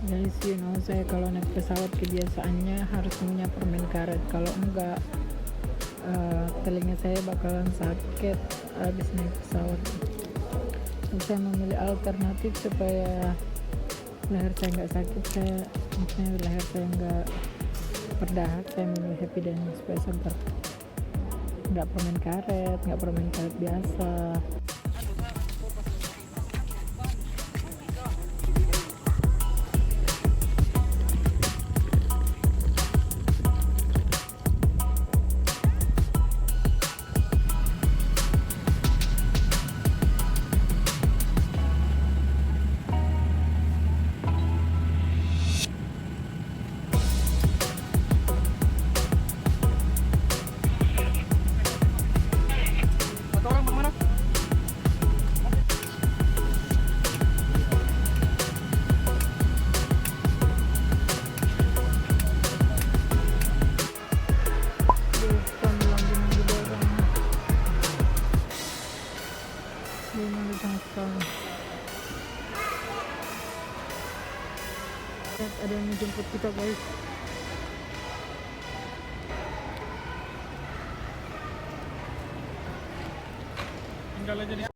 Guys, saya kalau naik pesawat kebiasaannya harus punya permen karet. Kalau enggak, telinga saya bakalan sakit habis naik pesawat. Terus saya memilih alternatif supaya leher saya nggak sakit. Maksudnya leher saya nggak berdahak. Saya memilih Happyden supaya segar. Nggak permen karet biasa. Ada yang menjemput kita, guys. Tinggal aja di